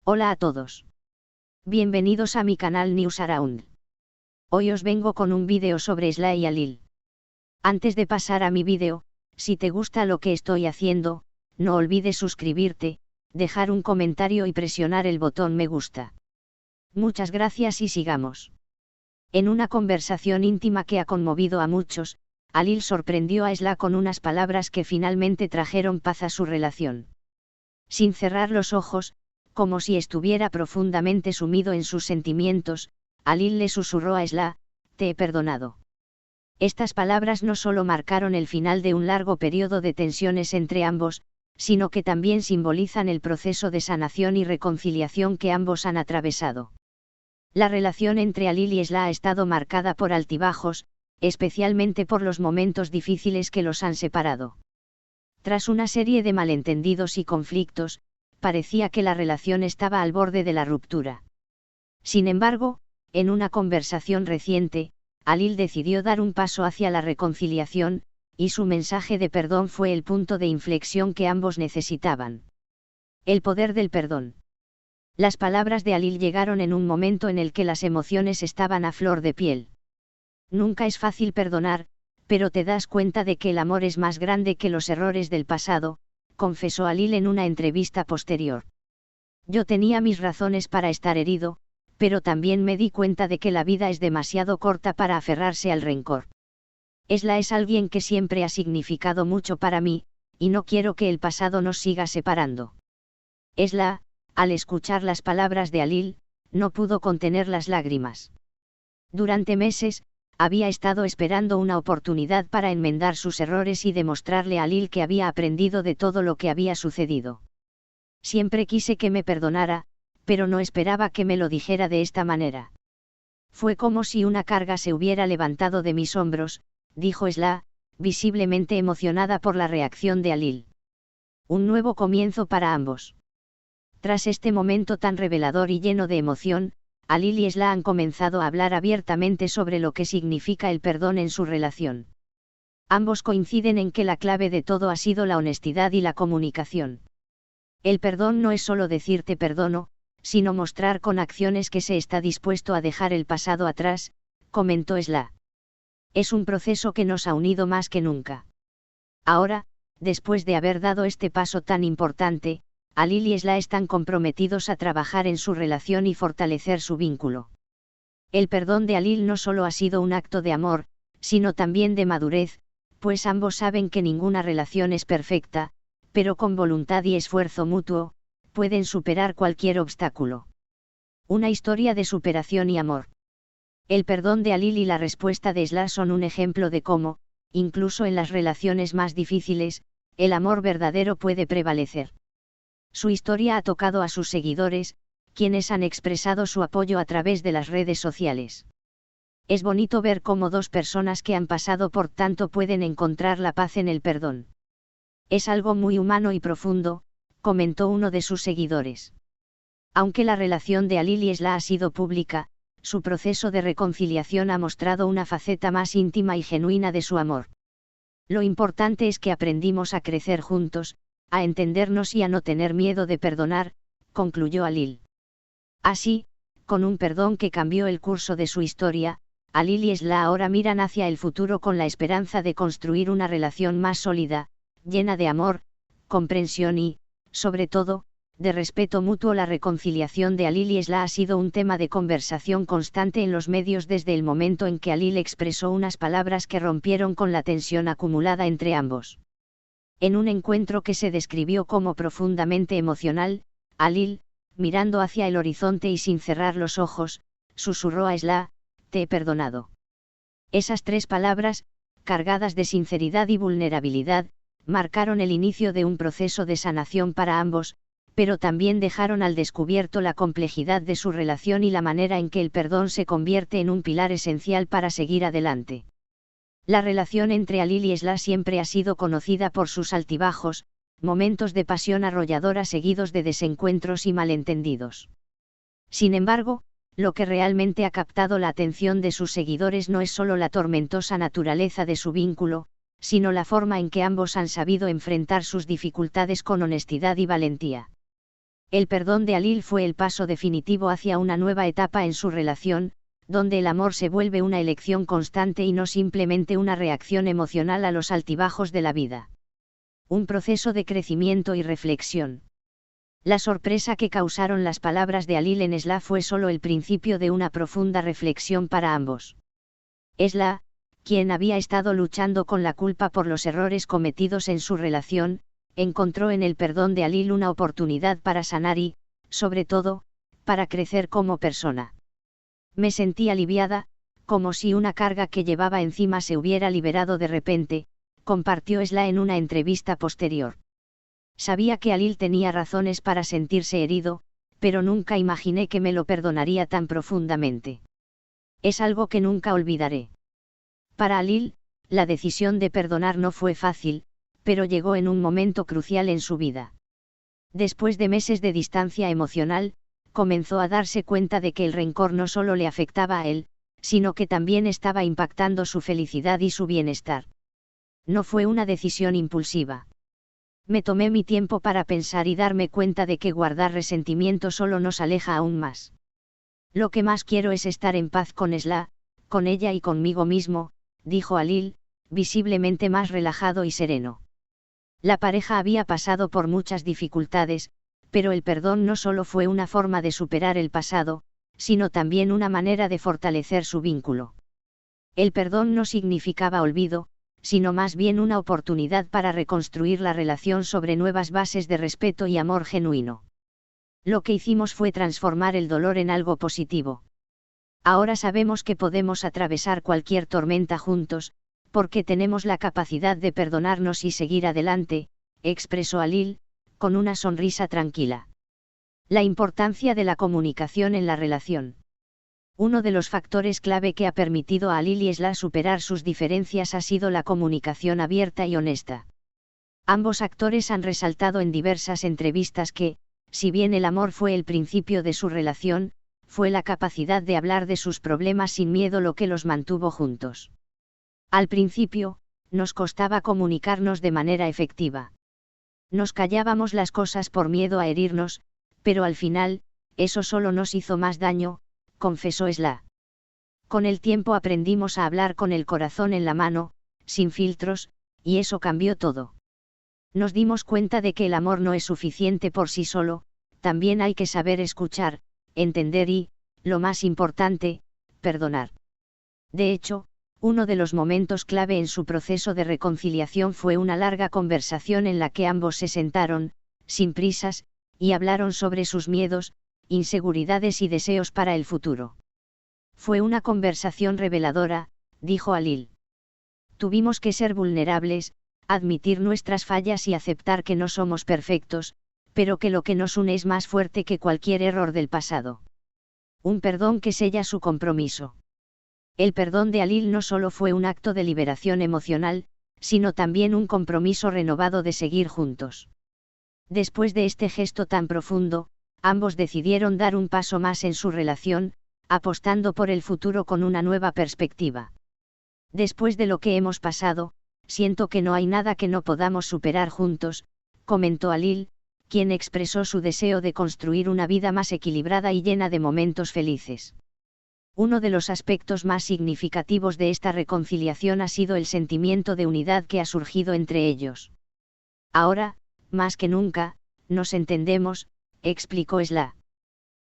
Hola a todos. Bienvenidos a mi canal News Around. Hoy os vengo con un vídeo sobre Sla y Alil. Antes de pasar a mi vídeo, si te gusta lo que estoy haciendo, no olvides suscribirte, dejar un comentario y presionar el botón me gusta. Muchas gracias y sigamos. En una conversación íntima que ha conmovido a muchos, Alil sorprendió a Sla con unas palabras que finalmente trajeron paz a su relación. Sin cerrar los ojos, como si estuviera profundamente sumido en sus sentimientos, Alil le susurró a Sla: "Te he perdonado". Estas palabras no solo marcaron el final de un largo periodo de tensiones entre ambos, sino que también simbolizan el proceso de sanación y reconciliación que ambos han atravesado. La relación entre Alil y Sla ha estado marcada por altibajos, especialmente por los momentos difíciles que los han separado. Tras una serie de malentendidos y conflictos, parecía que la relación estaba al borde de la ruptura. Sin embargo, en una conversación reciente, Alil decidió dar un paso hacia la reconciliación, y su mensaje de perdón fue el punto de inflexión que ambos necesitaban. El poder del perdón. Las palabras de Alil llegaron en un momento en el que las emociones estaban a flor de piel. Nunca es fácil perdonar, pero te das cuenta de que el amor es más grande que los errores del pasado, confesó Alil en una entrevista posterior. Yo tenía mis razones para estar herido, pero también me di cuenta de que la vida es demasiado corta para aferrarse al rencor. Sla es alguien que siempre ha significado mucho para mí, y no quiero que el pasado nos siga separando. Sla, al escuchar las palabras de Alil, no pudo contener las lágrimas. Durante meses, había estado esperando una oportunidad para enmendar sus errores y demostrarle a Alil que había aprendido de todo lo que había sucedido. Siempre quise que me perdonara, pero no esperaba que me lo dijera de esta manera. Fue como si una carga se hubiera levantado de mis hombros, dijo Sla, visiblemente emocionada por la reacción de Alil. Un nuevo comienzo para ambos. Tras este momento tan revelador y lleno de emoción, Alil y Sla han comenzado a hablar abiertamente sobre lo que significa el perdón en su relación. Ambos coinciden en que la clave de todo ha sido la honestidad y la comunicación. El perdón no es solo decir te perdono, sino mostrar con acciones que se está dispuesto a dejar el pasado atrás, comentó Sla. Es un proceso que nos ha unido más que nunca. Ahora, después de haber dado este paso tan importante, Alil y Sla están comprometidos a trabajar en su relación y fortalecer su vínculo. El perdón de Alil no solo ha sido un acto de amor, sino también de madurez, pues ambos saben que ninguna relación es perfecta, pero con voluntad y esfuerzo mutuo, pueden superar cualquier obstáculo. Una historia de superación y amor. El perdón de Alil y la respuesta de Sla son un ejemplo de cómo, incluso en las relaciones más difíciles, el amor verdadero puede prevalecer. Su historia ha tocado a sus seguidores, quienes han expresado su apoyo a través de las redes sociales. Es bonito ver cómo dos personas que han pasado por tanto pueden encontrar la paz en el perdón. Es algo muy humano y profundo, comentó uno de sus seguidores. Aunque la relación de Alil y Sla ha sido pública, su proceso de reconciliación ha mostrado una faceta más íntima y genuina de su amor. Lo importante es que aprendimos a crecer juntos, a entendernos y a no tener miedo de perdonar, concluyó Alil. Así, con un perdón que cambió el curso de su historia, Alil y Sla ahora miran hacia el futuro con la esperanza de construir una relación más sólida, llena de amor, comprensión y, sobre todo, de respeto mutuo. La reconciliación de Alil y Sla ha sido un tema de conversación constante en los medios desde el momento en que Alil expresó unas palabras que rompieron con la tensión acumulada entre ambos. En un encuentro que se describió como profundamente emocional, Alil, mirando hacia el horizonte y sin cerrar los ojos, susurró a Sla: "Te he perdonado". Esas 3 palabras, cargadas de sinceridad y vulnerabilidad, marcaron el inicio de un proceso de sanación para ambos, pero también dejaron al descubierto la complejidad de su relación y la manera en que el perdón se convierte en un pilar esencial para seguir adelante. La relación entre Alil y Sla siempre ha sido conocida por sus altibajos, momentos de pasión arrolladora seguidos de desencuentros y malentendidos. Sin embargo, lo que realmente ha captado la atención de sus seguidores no es solo la tormentosa naturaleza de su vínculo, sino la forma en que ambos han sabido enfrentar sus dificultades con honestidad y valentía. El perdón de Alil fue el paso definitivo hacia una nueva etapa en su relación, donde el amor se vuelve una elección constante y no simplemente una reacción emocional a los altibajos de la vida. Un proceso de crecimiento y reflexión. La sorpresa que causaron las palabras de Alil en Esla fue solo el principio de una profunda reflexión para ambos. Esla, quien había estado luchando con la culpa por los errores cometidos en su relación, encontró en el perdón de Alil una oportunidad para sanar y, sobre todo, para crecer como persona. Me sentí aliviada, como si una carga que llevaba encima se hubiera liberado de repente, compartió Esla en una entrevista posterior. Sabía que Alil tenía razones para sentirse herido, pero nunca imaginé que me lo perdonaría tan profundamente. Es algo que nunca olvidaré. Para Alil, la decisión de perdonar no fue fácil, pero llegó en un momento crucial en su vida. Después de meses de distancia emocional, comenzó a darse cuenta de que el rencor no solo le afectaba a él, sino que también estaba impactando su felicidad y su bienestar. No fue una decisión impulsiva. Me tomé mi tiempo para pensar y darme cuenta de que guardar resentimiento solo nos aleja aún más. Lo que más quiero es estar en paz con Esla, con ella y conmigo mismo, dijo Alil, visiblemente más relajado y sereno. La pareja había pasado por muchas dificultades, pero el perdón no solo fue una forma de superar el pasado, sino también una manera de fortalecer su vínculo. El perdón no significaba olvido, sino más bien una oportunidad para reconstruir la relación sobre nuevas bases de respeto y amor genuino. Lo que hicimos fue transformar el dolor en algo positivo. Ahora sabemos que podemos atravesar cualquier tormenta juntos, porque tenemos la capacidad de perdonarnos y seguir adelante, expresó Alil, con una sonrisa tranquila. La importancia de la comunicación en la relación. Uno de los factores clave que ha permitido a Alil y Esla superar sus diferencias ha sido la comunicación abierta y honesta. Ambos actores han resaltado en diversas entrevistas que, si bien el amor fue el principio de su relación, fue la capacidad de hablar de sus problemas sin miedo lo que los mantuvo juntos. Al principio, nos costaba comunicarnos de manera efectiva. Nos callábamos las cosas por miedo a herirnos, pero al final, eso solo nos hizo más daño, confesó Esla. Con el tiempo aprendimos a hablar con el corazón en la mano, sin filtros, y eso cambió todo. Nos dimos cuenta de que el amor no es suficiente por sí solo, también hay que saber escuchar, entender y, lo más importante, perdonar. De hecho, uno de los momentos clave en su proceso de reconciliación fue una larga conversación en la que ambos se sentaron, sin prisas, y hablaron sobre sus miedos, inseguridades y deseos para el futuro. Fue una conversación reveladora, dijo Alil. Tuvimos que ser vulnerables, admitir nuestras fallas y aceptar que no somos perfectos, pero que lo que nos une es más fuerte que cualquier error del pasado. Un perdón que sella su compromiso. El perdón de Alil no solo fue un acto de liberación emocional, sino también un compromiso renovado de seguir juntos. Después de este gesto tan profundo, ambos decidieron dar un paso más en su relación, apostando por el futuro con una nueva perspectiva. Después de lo que hemos pasado, siento que no hay nada que no podamos superar juntos, comentó Alil, quien expresó su deseo de construir una vida más equilibrada y llena de momentos felices. Uno de los aspectos más significativos de esta reconciliación ha sido el sentimiento de unidad que ha surgido entre ellos. Ahora, más que nunca, nos entendemos, explicó Esla.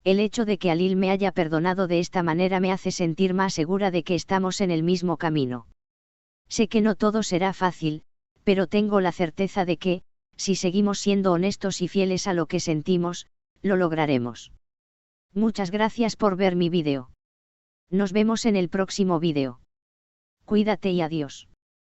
El hecho de que Alil me haya perdonado de esta manera me hace sentir más segura de que estamos en el mismo camino. Sé que no todo será fácil, pero tengo la certeza de que, si seguimos siendo honestos y fieles a lo que sentimos, lo lograremos. Muchas gracias por ver mi vídeo. Nos vemos en el próximo vídeo. Cuídate y adiós.